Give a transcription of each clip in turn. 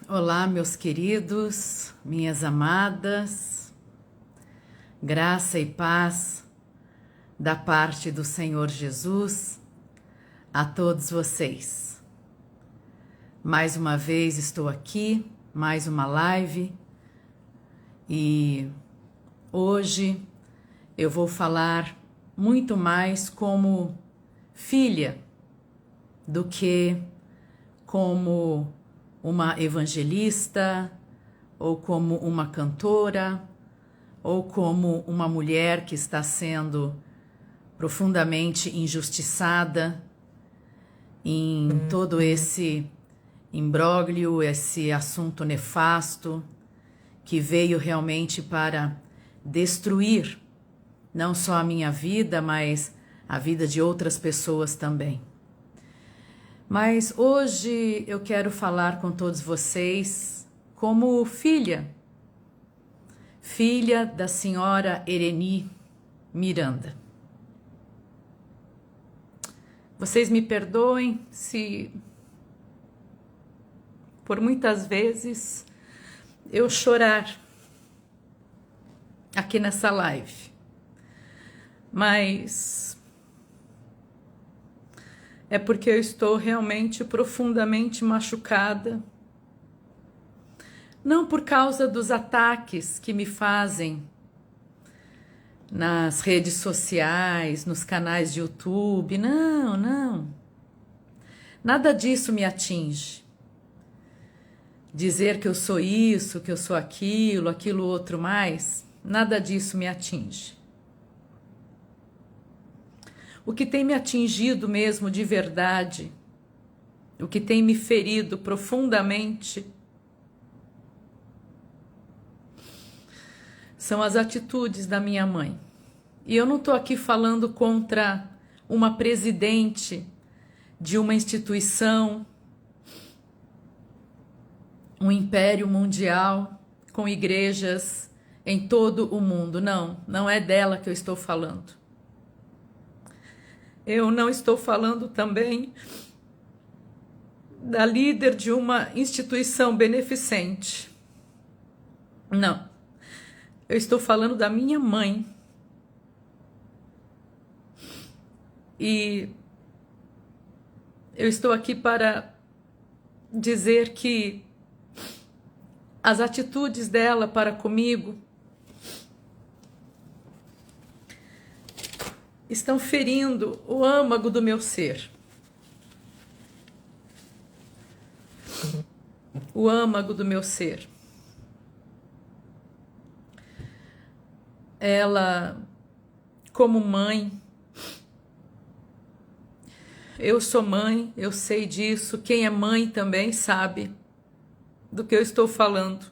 Olá, meus queridos, minhas amadas, graça e paz da parte do Senhor Jesus a todos vocês. Mais uma vez estou aqui, mais uma live, e hoje eu vou falar muito mais como filha do que como uma evangelista, ou como uma cantora, ou como uma mulher que está sendo profundamente injustiçada em todo esse imbróglio, esse assunto nefasto que veio realmente para destruir não só a minha vida, mas a vida de outras pessoas também. Mas hoje eu quero falar com todos vocês como filha da senhora Ereni Miranda. Vocês me perdoem se por muitas vezes eu chorar aqui nessa live, mas é porque eu estou realmente profundamente machucada. Não por causa dos ataques que me fazem nas redes sociais, nos canais de YouTube. Não. Nada disso me atinge. Dizer que eu sou isso, que eu sou aquilo outro mais, nada disso me atinge. O que tem me atingido mesmo de verdade, o que tem me ferido profundamente, são as atitudes da minha mãe. E eu não estou aqui falando contra uma presidente de uma instituição, um império mundial com igrejas em todo o mundo. Não é dela que eu estou falando. Eu não estou falando também da líder de uma instituição beneficente. Não. Eu estou falando da minha mãe. E eu estou aqui para dizer que as atitudes dela para comigo estão ferindo o âmago do meu ser. O âmago do meu ser. Ela, como mãe, eu sou mãe, eu sei disso. Quem é mãe também sabe do que eu estou falando.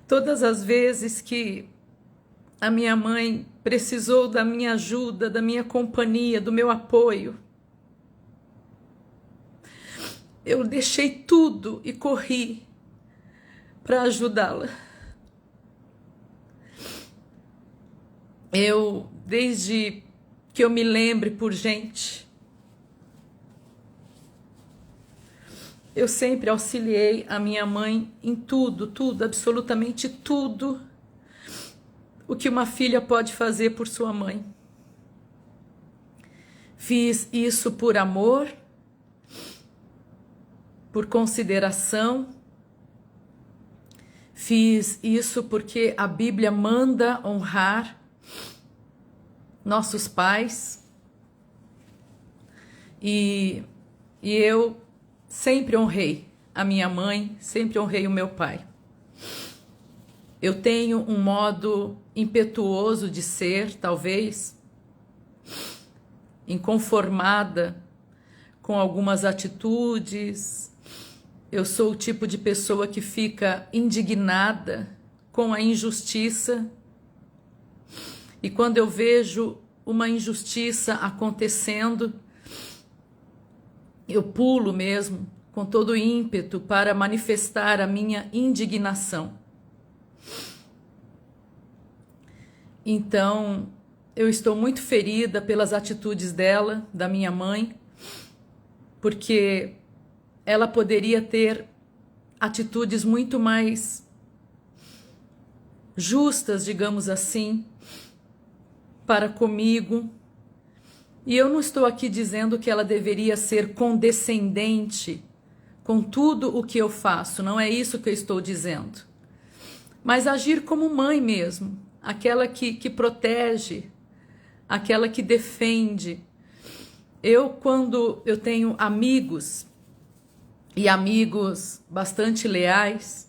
Todas as vezes que a minha mãe precisou da minha ajuda, da minha companhia, do meu apoio, eu deixei tudo e corri para ajudá-la. Desde que eu me lembre por gente, eu sempre auxiliei a minha mãe em tudo, absolutamente tudo o que uma filha pode fazer por sua mãe. Fiz isso por amor, por consideração. Fiz isso porque a Bíblia manda honrar nossos pais. E eu sempre honrei a minha mãe, sempre honrei o meu pai. Eu tenho um modo impetuoso de ser, talvez, inconformada com algumas atitudes. Eu sou o tipo de pessoa que fica indignada com a injustiça. E quando eu vejo uma injustiça acontecendo, eu pulo mesmo, com todo ímpeto, para manifestar a minha indignação. Então, eu estou muito ferida pelas atitudes dela, da minha mãe, porque ela poderia ter atitudes muito mais justas, digamos assim, para comigo. E eu não estou aqui dizendo que ela deveria ser condescendente com tudo o que eu faço, não é isso que eu estou dizendo. Mas agir como mãe mesmo, aquela que protege, aquela que defende. Quando eu tenho amigos, e amigos bastante leais,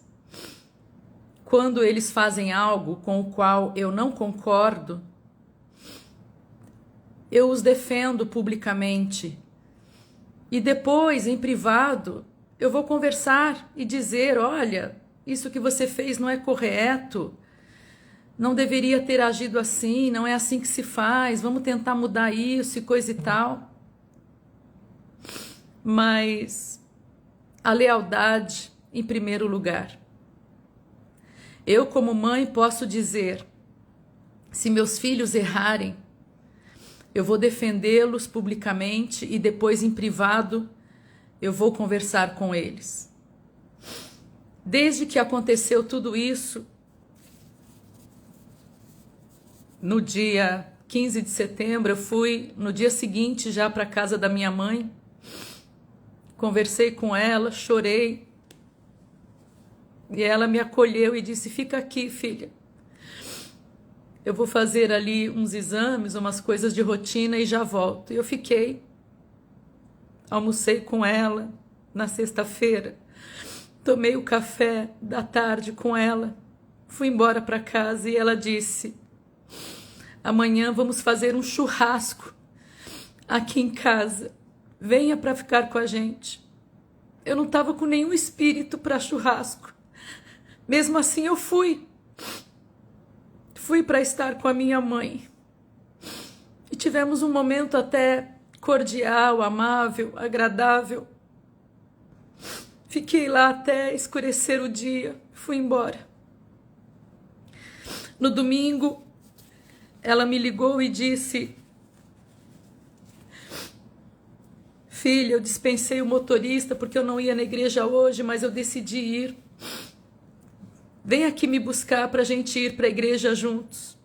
quando eles fazem algo com o qual eu não concordo, eu os defendo publicamente. E depois, em privado, eu vou conversar e dizer, olha, isso que você fez não é correto, não deveria ter agido assim, não é assim que se faz, vamos tentar mudar isso e coisa e tal. Mas a lealdade em primeiro lugar. Eu, como mãe, posso dizer, se meus filhos errarem, eu vou defendê-los publicamente e depois em privado eu vou conversar com eles. Desde que aconteceu tudo isso, no dia 15 de setembro, eu fui no dia seguinte já para a casa da minha mãe, conversei com ela, chorei, e ela me acolheu e disse, fica aqui, filha. Eu vou fazer ali uns exames, umas coisas de rotina e já volto. E eu fiquei, almocei com ela na sexta-feira, tomei o café da tarde com ela, fui embora para casa e ela disse, amanhã vamos fazer um churrasco aqui em casa, venha para ficar com a gente. Eu não estava com nenhum espírito para churrasco, mesmo assim eu fui para estar com a minha mãe. E tivemos um momento até cordial, amável, agradável. Fiquei lá até escurecer o dia, fui embora. No domingo, ela me ligou e disse, filha, eu dispensei o motorista porque eu não ia na igreja hoje, mas eu decidi ir. Vem aqui me buscar para a gente ir para a igreja juntos.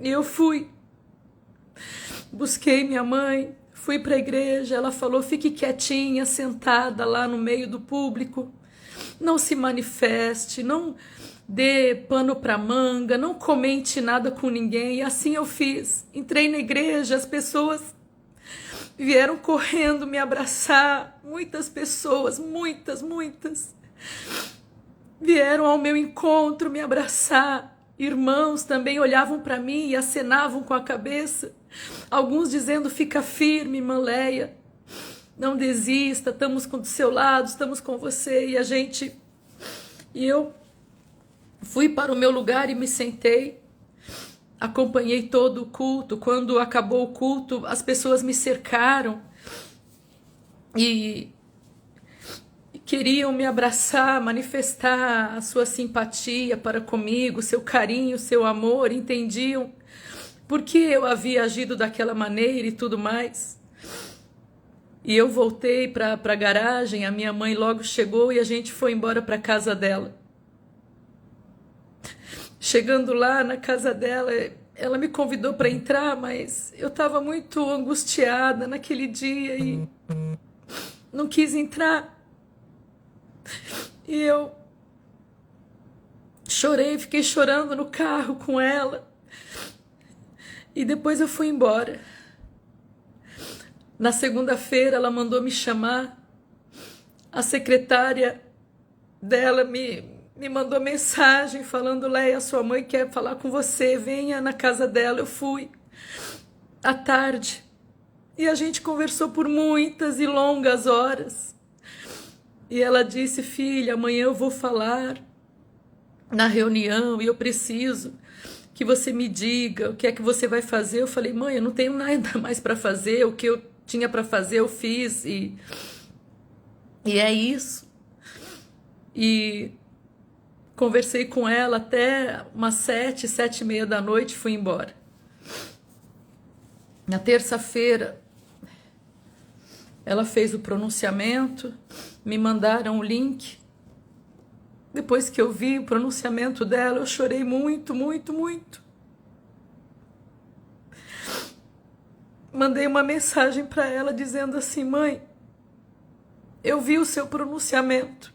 E eu fui. Busquei minha mãe, fui para a igreja. Ela falou, fique quietinha, sentada lá no meio do público. Não se manifeste, não dê pano para manga, não comente nada com ninguém. E assim eu fiz. Entrei na igreja, as pessoas vieram correndo me abraçar. Muitas pessoas, muitas. Vieram ao meu encontro me abraçar. Irmãos também olhavam para mim e acenavam com a cabeça. Alguns dizendo, fica firme, irmã Leia. Não desista, estamos do seu lado, estamos com você. E eu fui para o meu lugar e me sentei. Acompanhei todo o culto. Quando acabou o culto, as pessoas me cercaram. E queriam me abraçar, manifestar a sua simpatia para comigo, seu carinho, seu amor, entendiam por que eu havia agido daquela maneira e tudo mais. E eu voltei para a garagem, a minha mãe logo chegou e a gente foi embora para a casa dela. Chegando lá na casa dela, ela me convidou para entrar, mas eu estava muito angustiada naquele dia e não quis entrar. E eu chorei, fiquei chorando no carro com ela. E depois eu fui embora. Na segunda-feira ela mandou me chamar. A secretária dela me mandou mensagem falando, Leia, sua mãe quer falar com você, venha na casa dela. Eu fui à tarde. E a gente conversou por muitas e longas horas. E ela disse, filha, amanhã eu vou falar na reunião e eu preciso que você me diga o que é que você vai fazer. Eu falei, mãe, eu não tenho nada mais para fazer, o que eu tinha para fazer eu fiz e é isso. E Conversei com ela até umas 7h, 7h30 da noite e fui embora. Na terça-feira, ela fez o pronunciamento, me mandaram o link. Depois que eu vi o pronunciamento dela, eu chorei muito, muito, muito. Mandei uma mensagem para ela dizendo assim: mãe, eu vi o seu pronunciamento.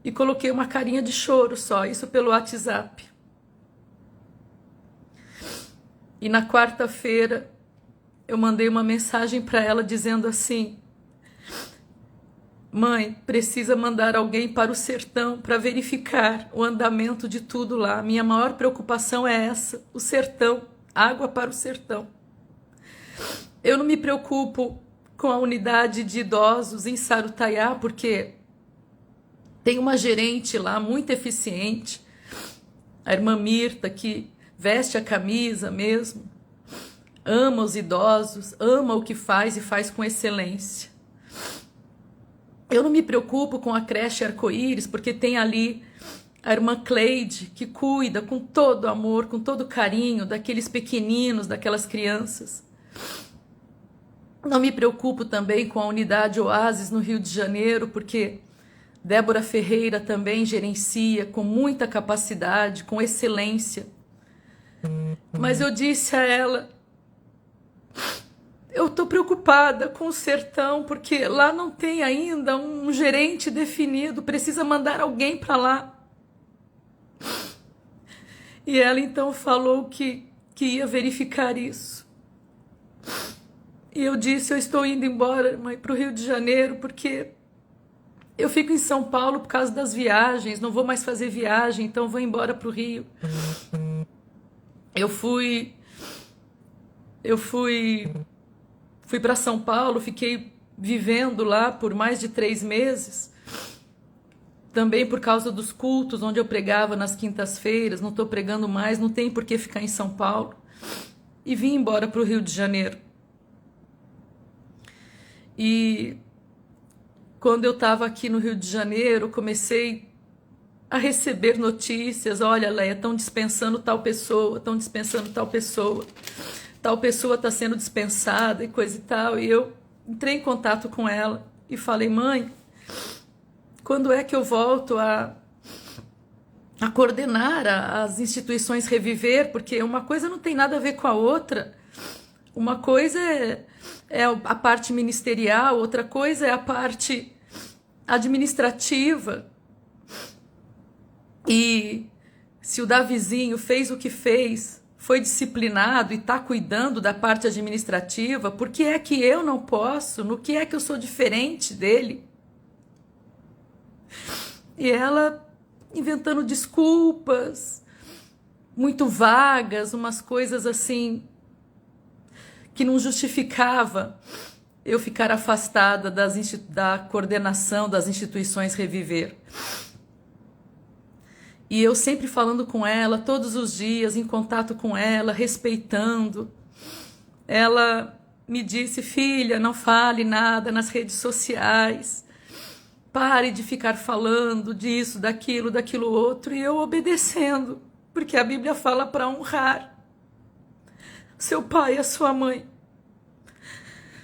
E coloquei uma carinha de choro só, isso pelo WhatsApp. E na quarta-feira, eu mandei uma mensagem para ela dizendo assim: mãe, precisa mandar alguém para o sertão para verificar o andamento de tudo lá. Minha maior preocupação é essa, o sertão, água para o sertão. Eu não me preocupo com a unidade de idosos em Sarutaiá, porque tem uma gerente lá muito eficiente, a irmã Mirta, que veste a camisa mesmo, ama os idosos, ama o que faz e faz com excelência. Eu não me preocupo com a creche Arco-Íris, porque tem ali a irmã Cleide, que cuida com todo amor, com todo carinho daqueles pequeninos, daquelas crianças. Não me preocupo também com a unidade Oásis no Rio de Janeiro, porque Débora Ferreira também gerencia com muita capacidade, com excelência. Mas eu disse a ela: eu estou preocupada com o sertão, porque lá não tem ainda um gerente definido, precisa mandar alguém para lá. E ela então falou que ia verificar isso. E eu disse: eu estou indo embora, mãe, para o Rio de Janeiro, porque eu fico em São Paulo por causa das viagens, não vou mais fazer viagem, então vou embora para o Rio. Eu fui para São Paulo, fiquei vivendo lá por mais de 3 meses, também por causa dos cultos, onde eu pregava nas quintas-feiras. Não estou pregando mais, não tem por que ficar em São Paulo. E vim embora para o Rio de Janeiro. E quando eu estava aqui no Rio de Janeiro, comecei a receber notícias: olha, Leia, estão dispensando tal pessoa, estão dispensando tal pessoa está sendo dispensada e coisa e tal. E eu entrei em contato com ela e falei: mãe, quando é que eu volto a coordenar as instituições Reviver? Porque uma coisa não tem nada a ver com a outra. Uma coisa é a parte ministerial, outra coisa é a parte administrativa. E se o Davizinho fez o que fez, foi disciplinado e está cuidando da parte administrativa, por que é que eu não posso? No que é que eu sou diferente dele? E ela inventando desculpas muito vagas, umas coisas assim que não justificava eu ficar afastada da coordenação das instituições Reviver. E eu sempre falando com ela, todos os dias, em contato com ela, respeitando. Ela me disse: filha, não fale nada nas redes sociais. Pare de ficar falando disso, daquilo outro. E eu obedecendo, porque a Bíblia fala para honrar seu pai e a sua mãe.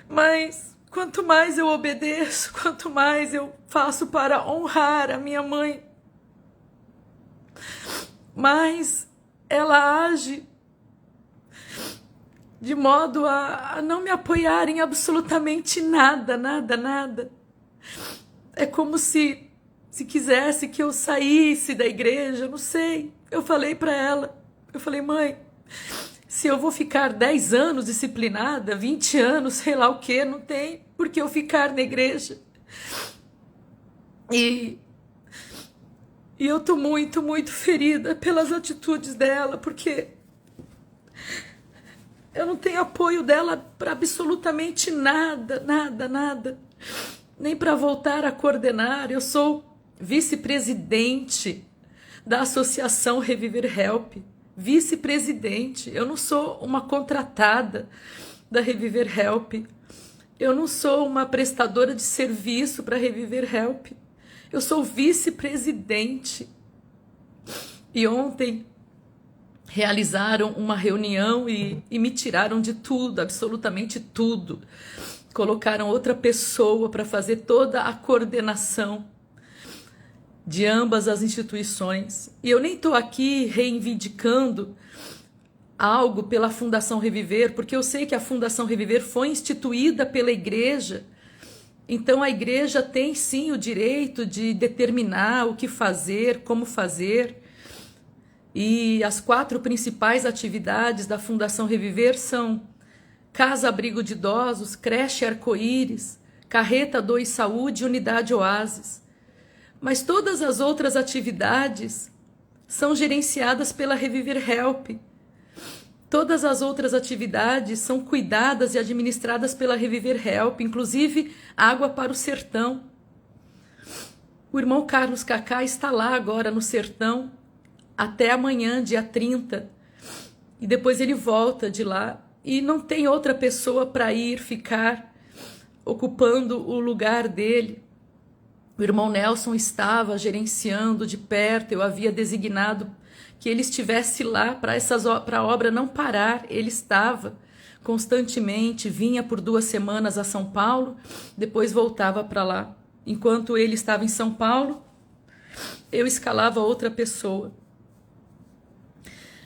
Mas quanto mais eu obedeço, quanto mais eu faço para honrar a minha mãe, mas ela age de modo a não me apoiar em absolutamente nada. É como se quisesse que eu saísse da igreja, não sei. Eu falei para ela, mãe, se eu vou ficar 10 anos disciplinada, 20 anos, sei lá o que, não tem por que eu ficar na igreja. E eu tô muito, muito ferida pelas atitudes dela, porque eu não tenho apoio dela para absolutamente nada. Nem para voltar a coordenar. Eu sou vice-presidente da Associação Reviver Help. Vice-presidente. Eu não sou uma contratada da Reviver Help. Eu não sou uma prestadora de serviço para Reviver Help. Eu sou vice-presidente. E ontem realizaram uma reunião e me tiraram de tudo, absolutamente tudo. Colocaram outra pessoa para fazer toda a coordenação de ambas as instituições. E eu nem estou aqui reivindicando algo pela Fundação Reviver, porque eu sei que a Fundação Reviver foi instituída pela igreja. Então a igreja tem sim o direito de determinar o que fazer, como fazer. E as 4 principais atividades da Fundação Reviver são Casa Abrigo de Idosos, Creche Arco-Íris, Carreta 2 Saúde e Unidade Oásis. Mas todas as outras atividades são gerenciadas pela Reviver Help. Todas as outras atividades são cuidadas e administradas pela Reviver Help, inclusive Água para o Sertão. O irmão Carlos Cacá está lá agora no Sertão, até amanhã, dia 30. E depois ele volta de lá. E não tem outra pessoa para ir ficar ocupando o lugar dele. O irmão Nelson estava gerenciando de perto, eu havia designado que ele estivesse lá para a obra não parar. Ele estava constantemente, vinha por 2 semanas a São Paulo, depois voltava para lá. Enquanto ele estava em São Paulo, eu escalava outra pessoa.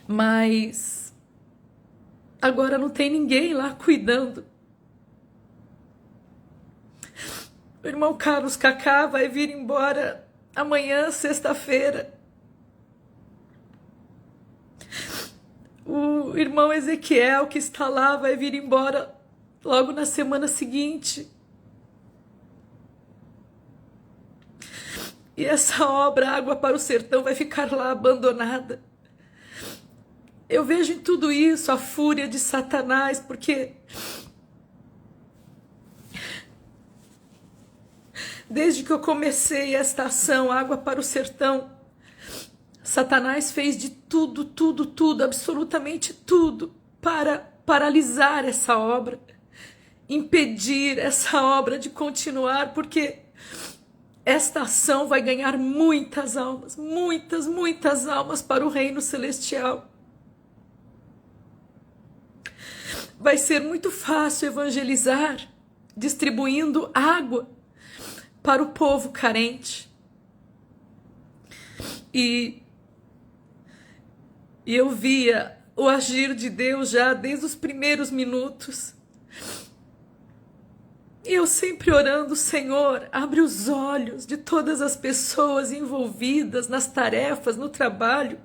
Mas agora não tem ninguém lá cuidando. O irmão Carlos Cacá vai vir embora amanhã, sexta-feira. O irmão Ezequiel, que está lá, vai vir embora logo na semana seguinte. E essa obra, Água para o Sertão, vai ficar lá abandonada. Eu vejo em tudo isso a fúria de Satanás, porque desde que eu comecei esta ação, Água para o Sertão, Satanás fez de tudo, absolutamente tudo, para paralisar essa obra, impedir essa obra de continuar, porque esta ação vai ganhar muitas almas, muitas almas para o reino celestial. Vai ser muito fácil evangelizar, distribuindo água para o povo carente. E eu via o agir de Deus já desde os primeiros minutos. E eu sempre orando, Senhor, abre os olhos de todas as pessoas envolvidas nas tarefas, no trabalho,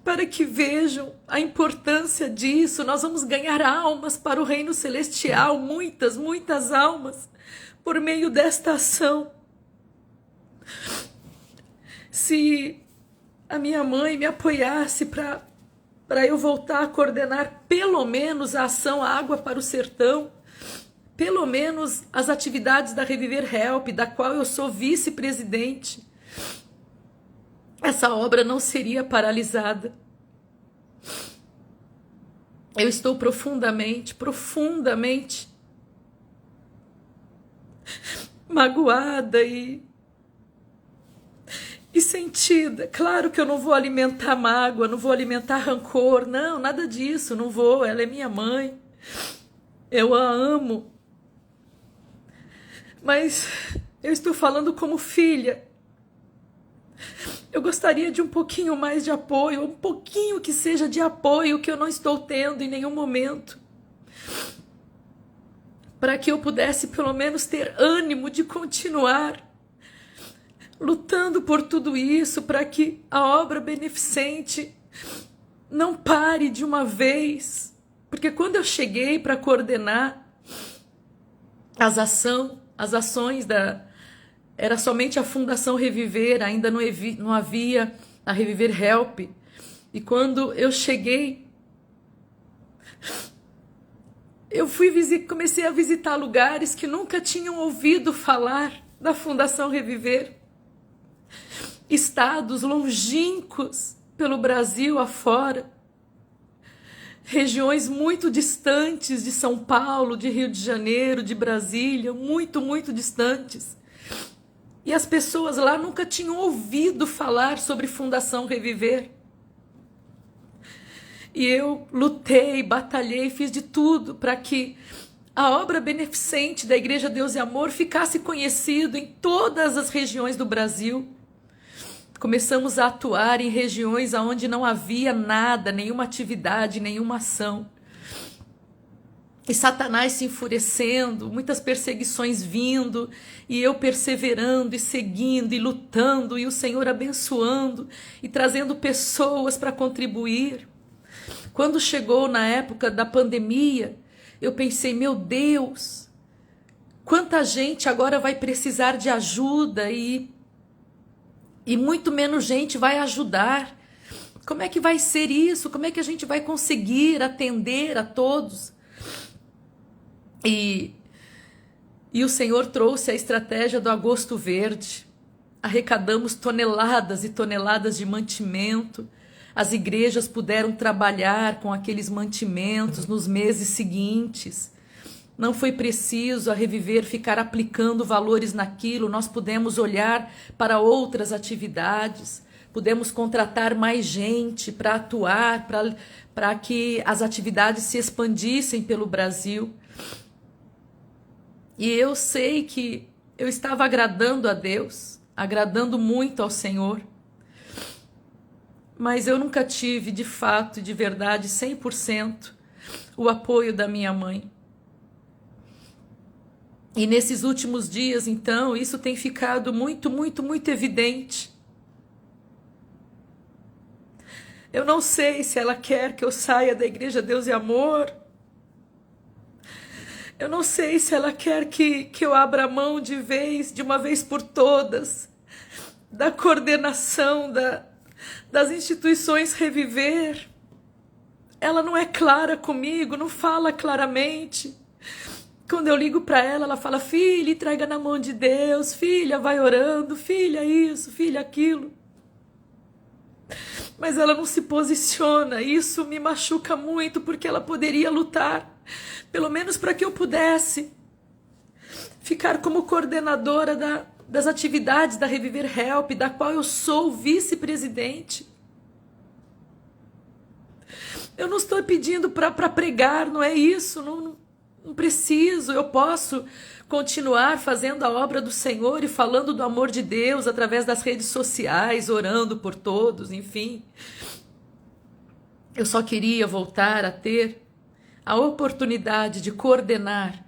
para que vejam a importância disso. Nós vamos ganhar almas para o reino celestial, muitas almas, por meio desta ação. Se a minha mãe me apoiasse para eu voltar a coordenar pelo menos a ação Água para o Sertão, pelo menos as atividades da Reviver Help, da qual eu sou vice-presidente, essa obra não seria paralisada. Eu estou profundamente magoada e sentida. Claro que eu não vou alimentar mágoa, não vou alimentar rancor, não, nada disso, não vou. Ela é minha mãe, eu a amo. Mas eu estou falando como filha. Eu gostaria de um pouquinho mais de apoio, um pouquinho que seja de apoio que eu não estou tendo em nenhum momento, para que eu pudesse pelo menos ter ânimo de continuar lutando por tudo isso, para que a obra beneficente não pare de uma vez. Porque quando eu cheguei para coordenar as ações era somente a Fundação Reviver, ainda não havia a Reviver Help. E quando eu cheguei, eu comecei a visitar lugares que nunca tinham ouvido falar da Fundação Reviver. Estados longínquos pelo Brasil afora. Regiões muito distantes de São Paulo, de Rio de Janeiro, de Brasília, muito distantes. E as pessoas lá nunca tinham ouvido falar sobre Fundação Reviver. E eu lutei, batalhei, fiz de tudo para que a obra beneficente da Igreja Deus e Amor ficasse conhecido em todas as regiões do Brasil. Começamos a atuar em regiões onde não havia nada, nenhuma atividade, nenhuma ação. E Satanás se enfurecendo, muitas perseguições vindo, e eu perseverando e seguindo e lutando, e o Senhor abençoando e trazendo pessoas para contribuir. Quando chegou na época da pandemia, eu pensei, meu Deus, quanta gente agora vai precisar de ajuda e muito menos gente vai ajudar. Como é que vai ser isso? Como é que a gente vai conseguir atender a todos? E o Senhor trouxe a estratégia do Agosto Verde. Arrecadamos toneladas e toneladas de mantimento. As igrejas puderam trabalhar com aqueles mantimentos nos meses seguintes. Não foi preciso a Reviver ficar aplicando valores naquilo. Nós pudemos olhar para outras atividades. Pudemos contratar mais gente para atuar, para que as atividades se expandissem pelo Brasil. E eu sei que eu estava agradando a Deus, agradando muito ao Senhor, mas eu nunca tive, de fato e de verdade, 100% o apoio da minha mãe. E nesses últimos dias, então, isso tem ficado muito, muito, muito evidente. Eu não sei se ela quer que eu saia da Igreja Deus e Amor. Eu não sei se ela quer que eu abra mão de uma vez por todas, da coordenação das instituições Reviver. Ela não é clara comigo, não fala claramente. Quando eu ligo para ela, ela fala, filha, entrega na mão de Deus, filha, vai orando, filha isso, filha aquilo. Mas ela não se posiciona, isso me machuca muito, porque ela poderia lutar, pelo menos para que eu pudesse ficar como coordenadora das atividades da Reviver Help, da qual eu sou vice-presidente. Eu não estou pedindo para pregar, não é isso, não preciso, eu posso continuar fazendo a obra do Senhor e falando do amor de Deus através das redes sociais, orando por todos, enfim. Eu só queria voltar a ter a oportunidade de coordenar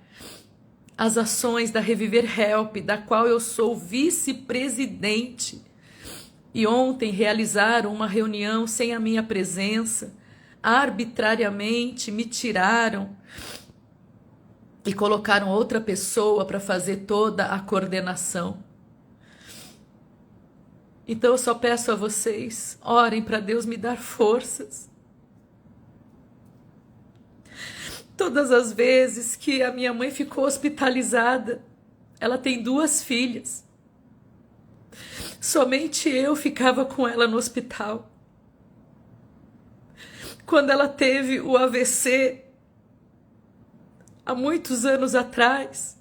as ações da Reviver Help, da qual eu sou vice-presidente. E ontem realizaram uma reunião sem a minha presença, arbitrariamente me tiraram e colocaram outra pessoa para fazer toda a coordenação. Então eu só peço a vocês, orem para Deus me dar forças. Todas as vezes que a minha mãe ficou hospitalizada, ela tem 2 filhas. Somente eu ficava com ela no hospital. Quando ela teve o AVC, há muitos anos atrás,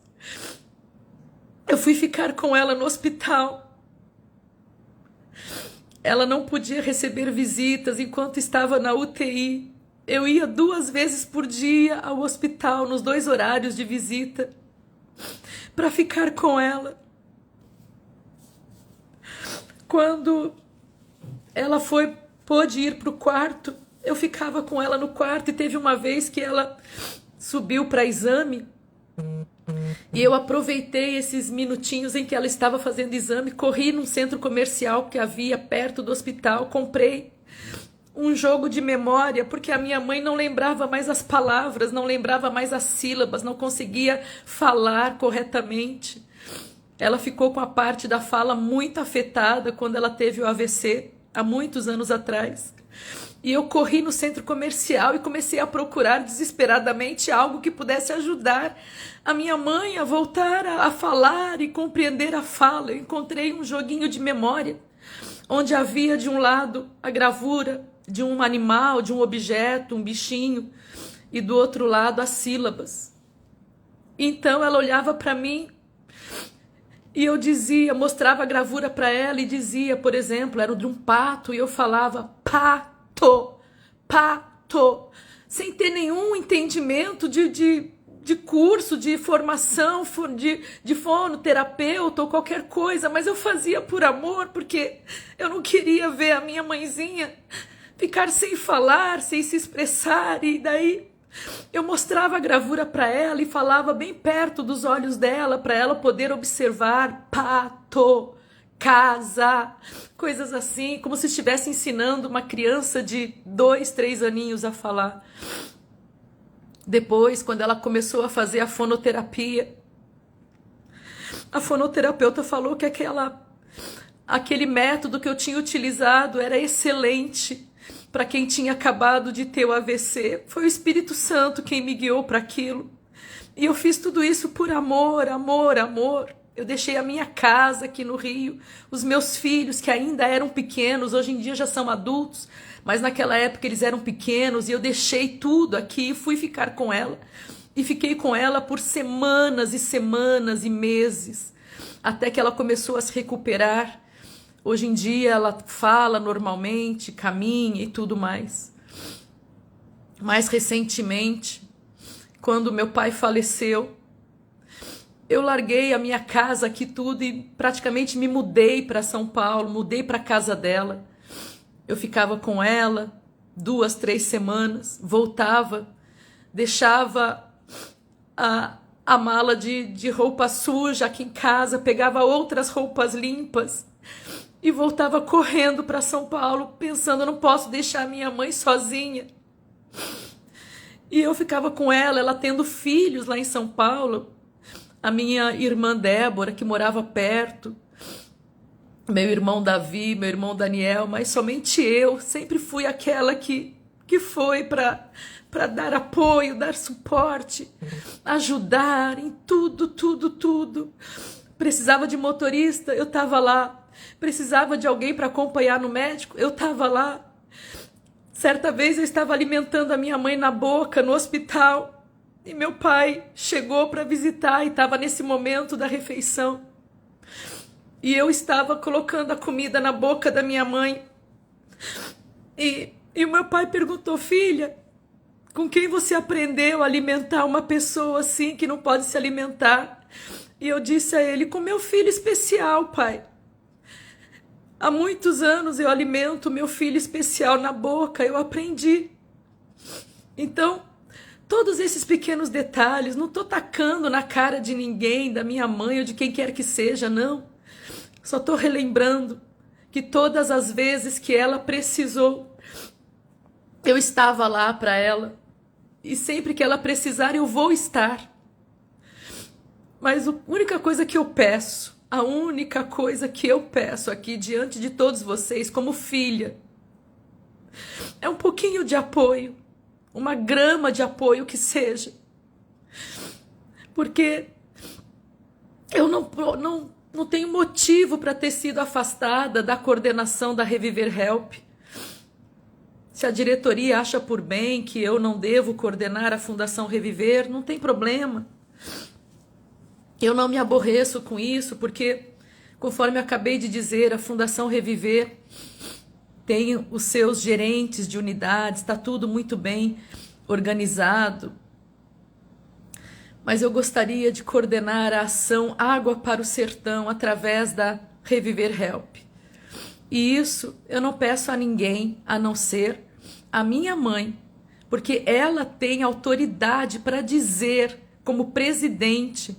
eu fui ficar com ela no hospital. Ela não podia receber visitas enquanto estava na UTI. Eu ia 2 vezes por dia ao hospital, nos 2 horários de visita, para ficar com ela. Quando ela pôde ir para o quarto, eu ficava com ela no quarto, e teve uma vez que ela subiu para exame, e eu aproveitei esses minutinhos em que ela estava fazendo exame, corri num centro comercial que havia perto do hospital, comprei um jogo de memória, porque a minha mãe não lembrava mais as palavras, não lembrava mais as sílabas, não conseguia falar corretamente. Ela ficou com a parte da fala muito afetada quando ela teve o AVC, há muitos anos atrás. E eu corri no centro comercial e comecei a procurar desesperadamente algo que pudesse ajudar a minha mãe a voltar a falar e compreender a fala. Eu encontrei um joguinho de memória, onde havia de um lado a gravura de um animal, de um objeto, um bichinho, e do outro lado as sílabas. Então ela olhava para mim E eu dizia, mostrava a gravura para ela e dizia, por exemplo, era de um pato, e eu falava pato, pato, sem ter nenhum entendimento de curso, de formação, de fonoterapeuta ou qualquer coisa, mas eu fazia por amor, porque eu não queria ver a minha mãezinha ficar sem falar, sem se expressar, e daí eu mostrava a gravura para ela e falava bem perto dos olhos dela, para ela poder observar pato, casa, coisas assim, como se estivesse ensinando uma criança de 2, 3 aninhos a falar. Depois, quando ela começou a fazer a fonoterapia, a fonoterapeuta falou que aquele método que eu tinha utilizado era excelente para quem tinha acabado de ter o AVC. Foi o Espírito Santo quem me guiou para aquilo. E eu fiz tudo isso por amor, amor, amor. Eu deixei a minha casa aqui no Rio, os meus filhos que ainda eram pequenos, hoje em dia já são adultos, mas naquela época eles eram pequenos, e eu deixei tudo aqui e fui ficar com ela. E fiquei com ela por semanas e semanas e meses, até que ela começou a se recuperar. Hoje em dia ela fala normalmente, caminha e tudo mais. Mais recentemente, quando meu pai faleceu, eu larguei a minha casa aqui tudo e praticamente me mudei para São Paulo, mudei para a casa dela. Eu ficava com ela 2, 3 semanas, voltava, deixava a mala de roupa suja aqui em casa, pegava outras roupas limpas e voltava correndo para São Paulo, pensando, eu não posso deixar minha mãe sozinha. E eu ficava com ela tendo filhos lá em São Paulo, a minha irmã Débora, que morava perto, meu irmão Davi, meu irmão Daniel, mas somente eu sempre fui aquela que foi para dar apoio, dar suporte, ajudar em tudo, tudo, tudo. Precisava de motorista, eu estava lá. Precisava de alguém para acompanhar no médico, eu estava lá. Certa vez eu estava alimentando a minha mãe na boca, no hospital, e meu pai chegou para visitar e estava nesse momento da refeição. E eu estava colocando a comida na boca da minha mãe. E o meu pai perguntou, filha, com quem você aprendeu a alimentar uma pessoa assim que não pode se alimentar? E eu disse a ele, com meu filho especial, pai. Há muitos anos eu alimento meu filho especial na boca, eu aprendi. Então, todos esses pequenos detalhes, não estou tacando na cara de ninguém, da minha mãe ou de quem quer que seja, não. Só estou relembrando que todas as vezes que ela precisou, eu estava lá para ela. E sempre que ela precisar, eu vou estar. Mas a única coisa que eu peço, a única coisa que eu peço aqui diante de todos vocês, como filha, é um pouquinho de apoio, uma grama de apoio que seja. Porque eu não tenho motivo para ter sido afastada da coordenação da Reviver Help. Se a diretoria acha por bem que eu não devo coordenar a Fundação Reviver, não tem problema. Eu não me aborreço com isso, porque, conforme eu acabei de dizer, a Fundação Reviver tem os seus gerentes de unidades, está tudo muito bem organizado. Mas eu gostaria de coordenar a ação Água para o Sertão através da Reviver Help. E isso eu não peço a ninguém, a não ser a minha mãe, porque ela tem autoridade para dizer, como presidente,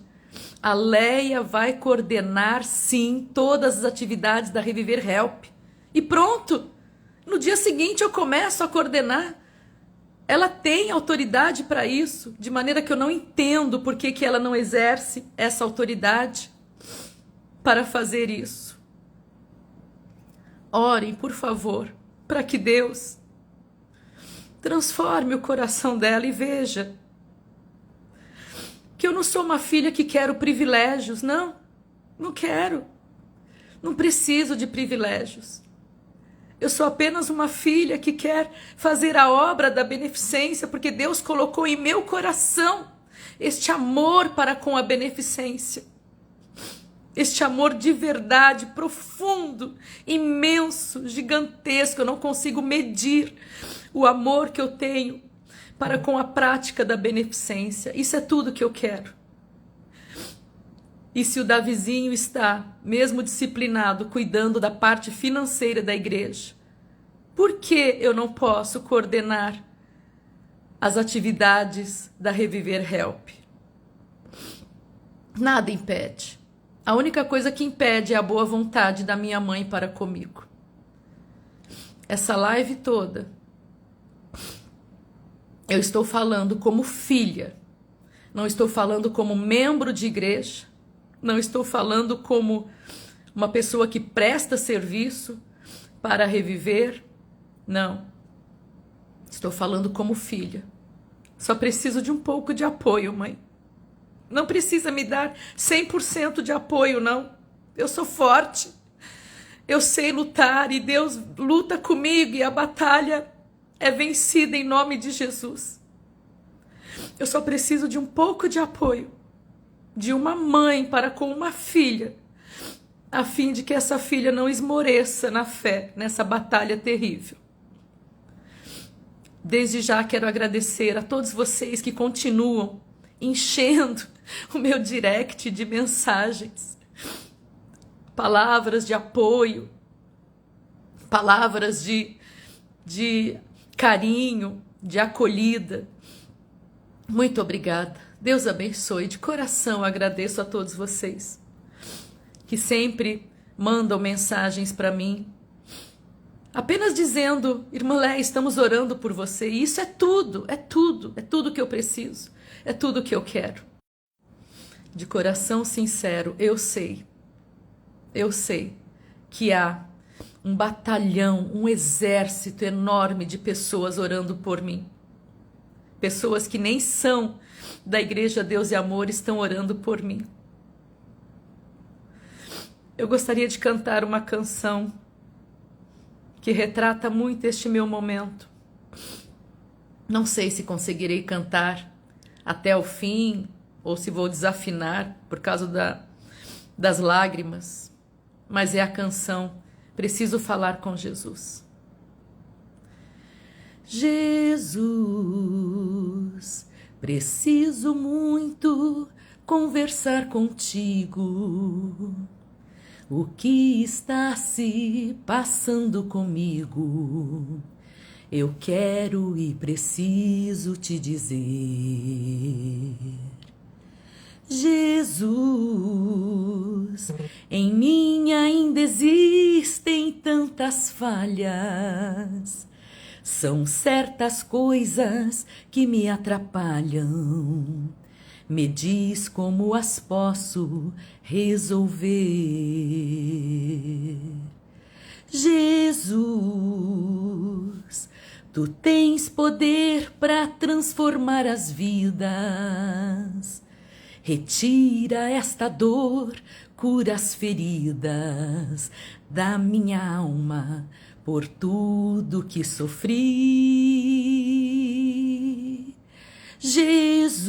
a Leia vai coordenar, sim, todas as atividades da Reviver Help. E pronto! No dia seguinte eu começo a coordenar. Ela tem autoridade para isso, de maneira que eu não entendo por que ela não exerce essa autoridade para fazer isso. Orem, por favor, para que Deus transforme o coração dela e veja que eu não sou uma filha que quero privilégios, não quero, não preciso de privilégios. Eu sou apenas uma filha que quer fazer a obra da beneficência, porque Deus colocou em meu coração este amor para com a beneficência. este amor de verdade, profundo, imenso, gigantesco. Eu não consigo medir o amor que eu tenho para com a prática da beneficência. Isso é tudo que eu quero. E se o Davizinho está, mesmo disciplinado, cuidando da parte financeira da igreja, por que eu não posso coordenar as atividades da Reviver Help? Nada impede. A única coisa que impede é a boa vontade da minha mãe para comigo. Essa live toda, eu estou falando como filha, não estou falando como membro de igreja, não estou falando como uma pessoa que presta serviço para Reviver, não. Estou falando como filha. Só preciso de um pouco de apoio, mãe. Não precisa me dar 100% de apoio, não. Eu sou forte. Eu sei lutar e Deus luta comigo e a batalha é vencida em nome de Jesus. Eu só preciso de um pouco de apoio de uma mãe para com uma filha, a fim de que essa filha não esmoreça na fé, nessa batalha terrível. Desde já quero agradecer a todos vocês que continuam enchendo o meu direct de mensagens, palavras de apoio, palavras de carinho, de acolhida. Muito obrigada. Deus abençoe. De coração agradeço a todos vocês que sempre mandam mensagens para mim, apenas dizendo: irmã Léia, estamos orando por você. E isso é tudo que eu preciso, é tudo que eu quero. De coração sincero, eu sei que há um batalhão, um exército enorme de pessoas orando por mim. Pessoas que nem são da Igreja Deus e Amor estão orando por mim. Eu gostaria de cantar uma canção que retrata muito este meu momento. Não sei se conseguirei cantar até o fim ou se vou desafinar por causa das lágrimas, mas é a canção Preciso Falar com Jesus. Jesus, preciso muito conversar contigo. O que está se passando comigo? Eu quero e preciso te dizer. Jesus, em mim ainda existem tantas falhas. São certas coisas que me atrapalham. Me diz como as posso resolver. Jesus, tu tens poder para transformar as vidas. Retira esta dor, cura as feridas da minha alma por tudo que sofri. Jesus,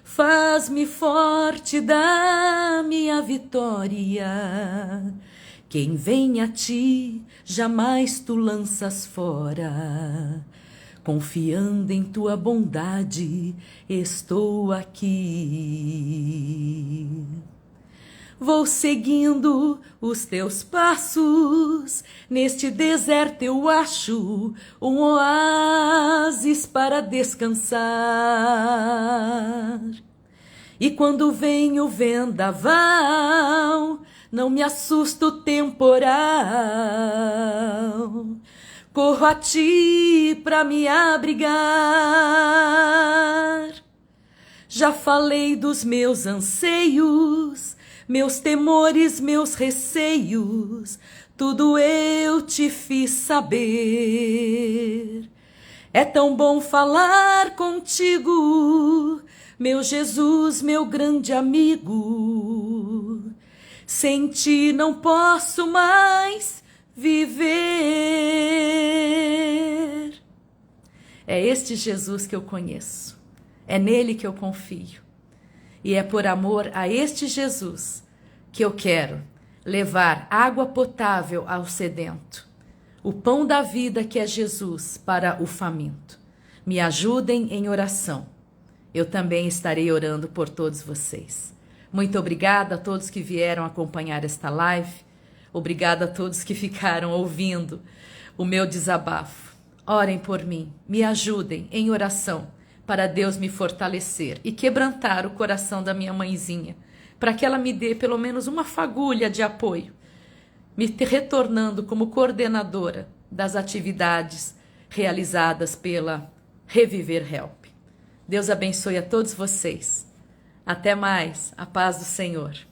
faz-me forte, dá-me a vitória. Quem vem a ti, jamais tu lanças fora. Confiando em tua bondade, estou aqui. Vou seguindo os teus passos, neste deserto eu acho um oásis para descansar. E quando vem o vendaval, não me assusta o temporal. Corro a ti para me abrigar. Já falei dos meus anseios, meus temores, meus receios, tudo eu te fiz saber. É tão bom falar contigo, meu Jesus, meu grande amigo. Sem ti não posso mais viver. É este Jesus que eu conheço, é nele que eu confio. E é por amor a este Jesus que eu quero levar água potável ao sedento, o pão da vida que é Jesus para o faminto. Me ajudem em oração. Eu também estarei orando por todos vocês. Muito obrigada a todos que vieram acompanhar esta live. Obrigada a todos que ficaram ouvindo o meu desabafo. Orem por mim, me ajudem em oração para Deus me fortalecer e quebrantar o coração da minha mãezinha, para que ela me dê pelo menos uma fagulha de apoio, me retornando como coordenadora das atividades realizadas pela Reviver Help. Deus abençoe a todos vocês. Até mais, a paz do Senhor.